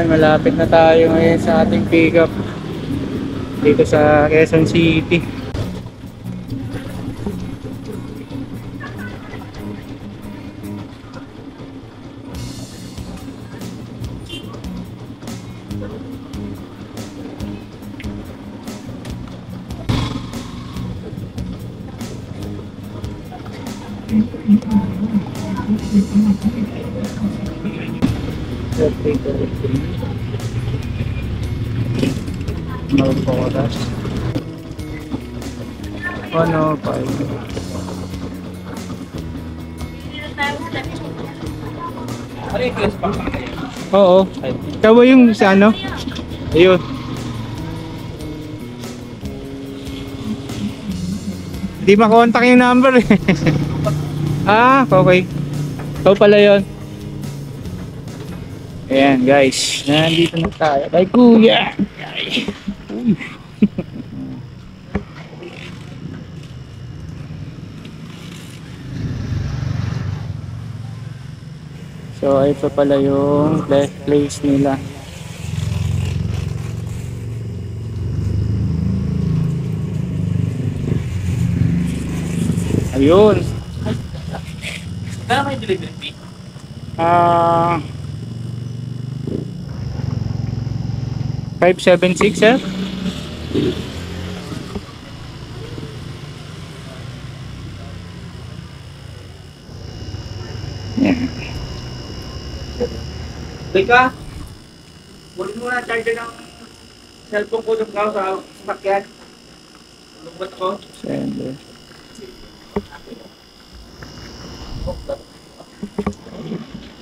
malapit na tayo ngayon sa ating pick-up dito sa Quezon City. Oras. Ano pa? Oo. Ikaw ba yung sa ano? Ayun. Hindi makontak yung number eh. Ah, okay. Ikaw pala yun. Ayan guys, nandito na tayo kay Kuya. So ito pala yung place nila. Ayun. Kaya may delivery fee? 576 sir? Yeah. Teka, kunin mo na charger ng cellphone ko doon sa sakyan. Lumbat ko. Sender.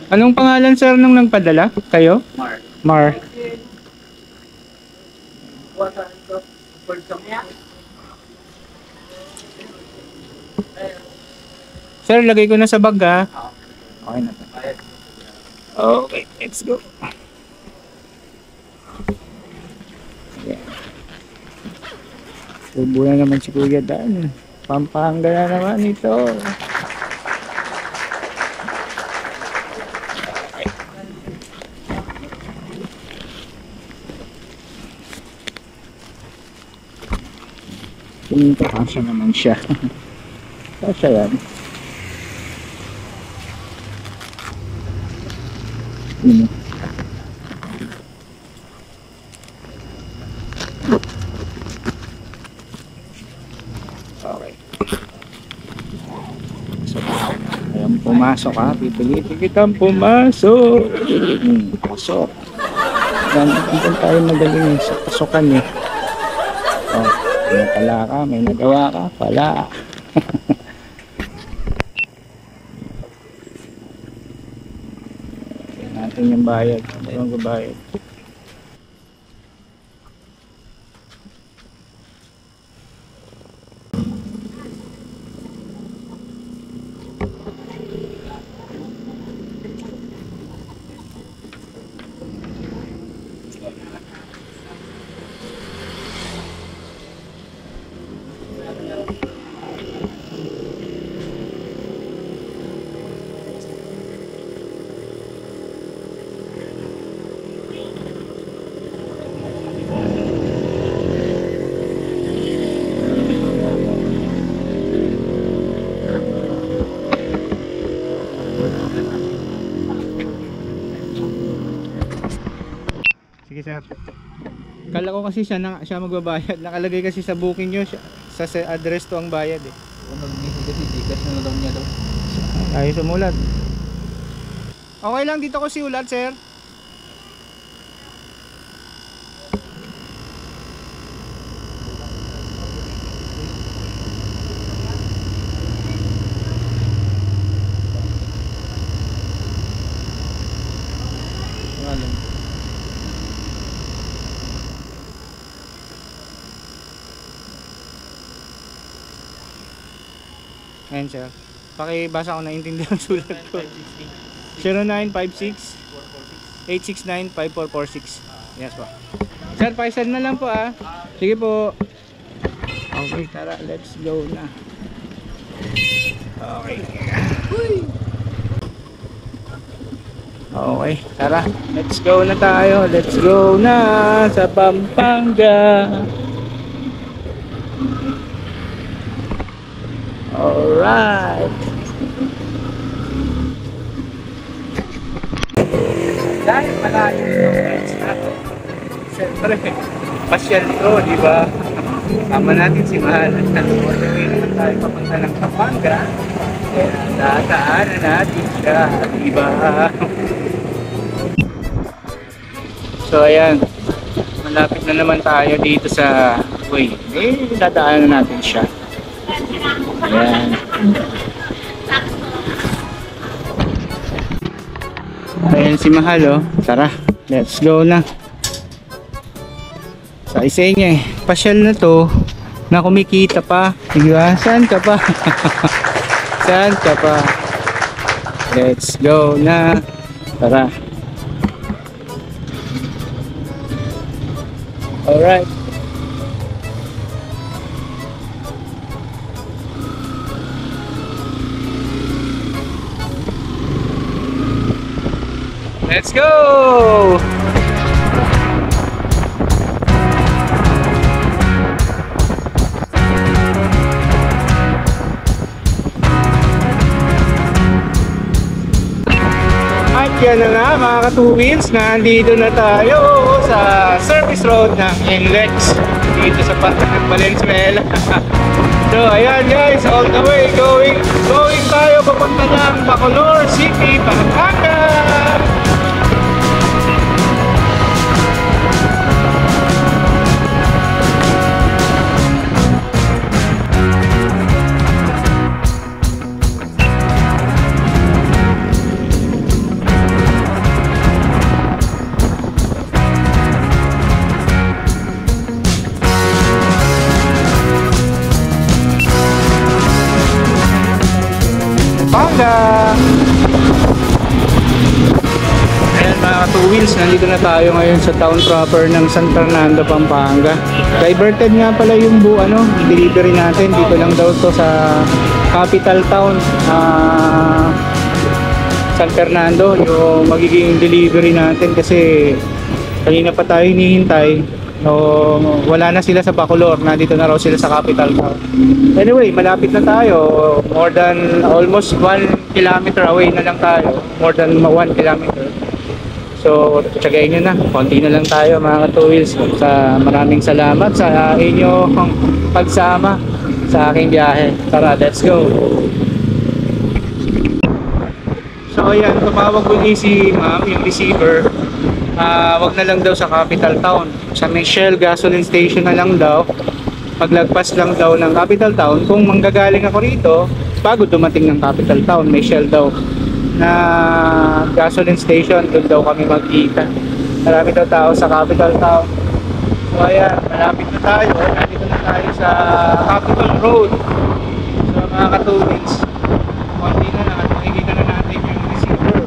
Anong pangalan sir nung nagpadala? Kayo? Mark. Mar. Sir, lagay ko na sa bag ha. Okay na. Okay, let's go. Yeah. Tubo na naman si Kuya Dan. Pampanga na naman ito. Tingin ko kasya naman siya. Kasya yan. Yun. Okay. So, ayan, pumasok ha. Pipilitin kitang pumasok. Pasok. Yan, hindi tayo magaling sa pasukan eh. Oh, may pala ka, may nagawa ka, pala. Tingnan natin yung bayad. Ano yung bayad? Sige sir. Kala ko kasi siya magbabayad. Nakalagay kasi sa booking nyo sa address to ang bayad eh. Kung nag-message kasi, Gcash na daw niya daw. Ayaw sumulat. Okay lang dito ko si ulat sir. Ayan sir. Pakibasa ko, naintindihan ang sulat ko. 0956 869 5446. Yes po. Sir, paisad na lang po ah. Sige po. Okay, tara, let's go na. Okay. Okay, tara. Let's go na tayo. Let's go na sa Pampanga. Alright. Dahil malayo yung friends natin. Siyempre, pasyal ito, di ba? Tama natin si Mahal. Transportaway naman tayo papunta ng Pampanga. Kaya dadaanan natin siya, di ba? So ayan, malapit na naman tayo dito sa way. Dadaanan natin siya. Ayan. Ayan si Mahal, oh. Tara, let's go na. Sa isa niya pasyal na to na kumikita pa. Diba? Saan ka pa? Saan ka pa? Let's go na. Tara. Alright. Let's go! At yan na nga mga ka-two wheels, nandito na tayo sa service road ng NLEX dito sa Valenzuela. So ayan guys, all the way going tayo papunta ng Bacolor City, Pampanga. Ayan mga two wheels, nandito na tayo ngayon sa town proper ng San Fernando, Pampanga. Diverted nga pala yung delivery natin. Dito lang daw to sa capital town, San Fernando, yung magiging delivery natin kasi kanina pa tayo hinihintay. So, wala na sila sa Bacolor, nandito na raw sila sa capital town. Anyway, malapit na tayo. More than almost 1 kilometer away na lang tayo. More than 1 kilometer. So, tsagayin nyo na. Konti na lang tayo mga two wheels. Maraming salamat sa inyong pagsama sa aking biyahe. Tara, let's go. So, ayan, tumawag ulit si ma'am, yung receiver. Wag na lang daw sa capital town. Sa Michelle gasoline station na lang daw. Paglagpas lang daw ng capital town. Kung manggagaling ako rito, bago dumating ng capital town, Michelle daw na gasoline station, doon daw kami magkita. Marami daw tao sa capital town. So ayan, malapit na tayo. Nandito na tayo sa Capitol Road. So mga ka-two-wheels, konti na lang at makikita na natin yung receiver.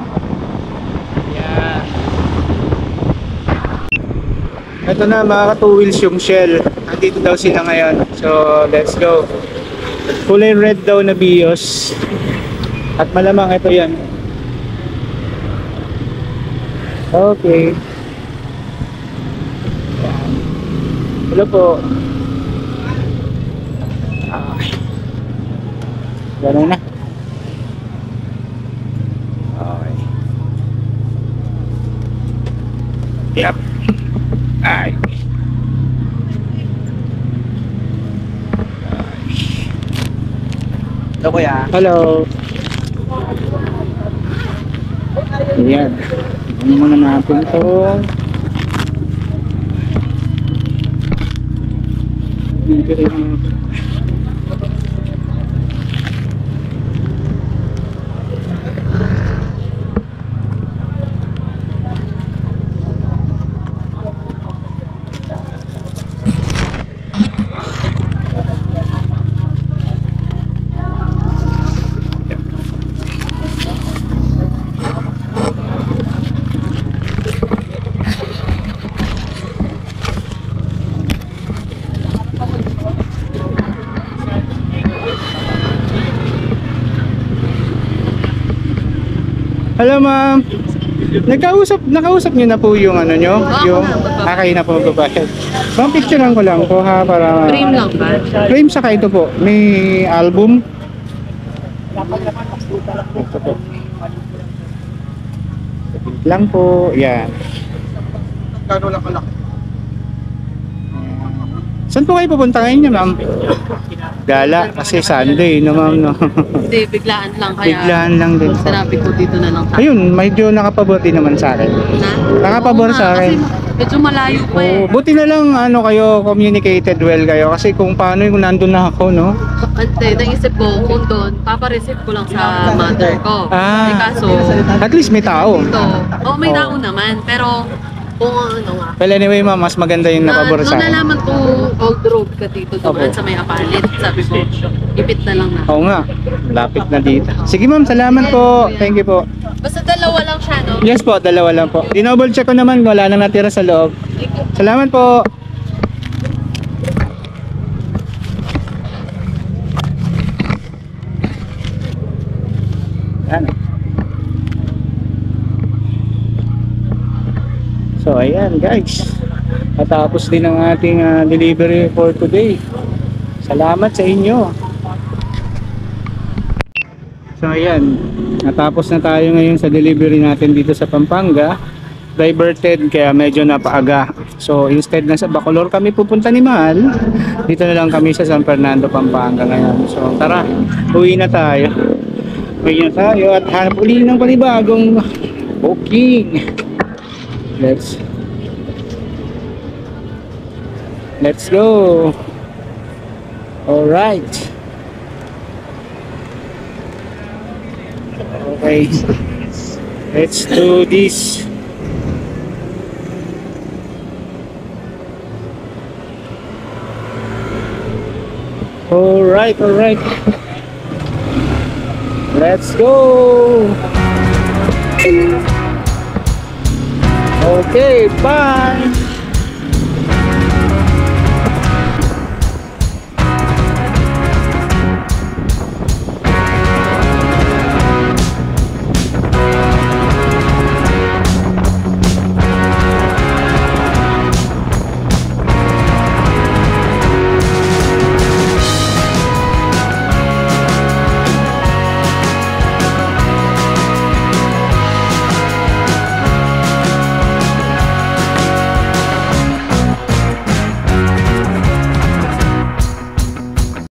Ayan. Ito na mga ka-two wheels yung Shell. Nandito daw sila ngayon. So let's go. Kulay red daw na Vios. At malamang ito yan. Okay. Hello po. Okay. Ganun na. Okay. Yep. Ay. Hello kuya. Hello. Ayan. Ano muna natin ito. Hello ma'am. Nakausap niyo na po yung ano nyo? Oo, Yung ako na, kayo na po magbabayad. So, picturean ko lang po ha para... Frame lang ba? Frame saka ito po. May album. Ito po. Lang po. Yan. Gano'n lang kalaki. Saan po kayo pupunta ngayon niya, ma'am? Gala, kasi Sunday, no, ma'am, no? Hindi, biglaan lang. Kaya Biglaan lang din. sinabi ko dito na lang sa Ayun, medyo nakapabuti naman sa akin. na. Nakapabor Oo sa nga, akin. Kasi medyo malayo pa eh. Buti na lang, ano kayo, communicated well kayo. Kasi kung paano yung nandun na ako, no? Ante, naisip ko kung doon, papareceive ko lang sa mother ko. Ah. Eh, kaso, At least may tao. dito, may tao naman. Pero, kung ano nga, Well, anyway, ma'am, mas maganda yung napabor sa nung akin. nalaman ko old road ka dito dumaan Opo. sa may apalit, sabi ko, ipit na lang na. Oo nga, lapit na dito. Sige, ma'am, salamat po. Thank you po. Basta dalawa lang siya, no? Yes po, dalawa lang po. Dinoble check ko naman, wala nang natira sa loob. Salamat po. Yan. So ayan guys, natapos din ang ating delivery for today. Salamat sa inyo. So ayan, natapos na tayo ngayon sa delivery natin dito sa Pampanga. Diverted kaya medyo napaaga. So instead na sa Bacolor kami pupunta ni Mahal, dito na lang kami sa San Fernando, Pampanga ngayon. So tara, uwi na tayo. Uwi na tayo at hanap uli ng panibagong booking. Let's go. All right. Okay. Let's do this. All right. Let's go. Okay, bye.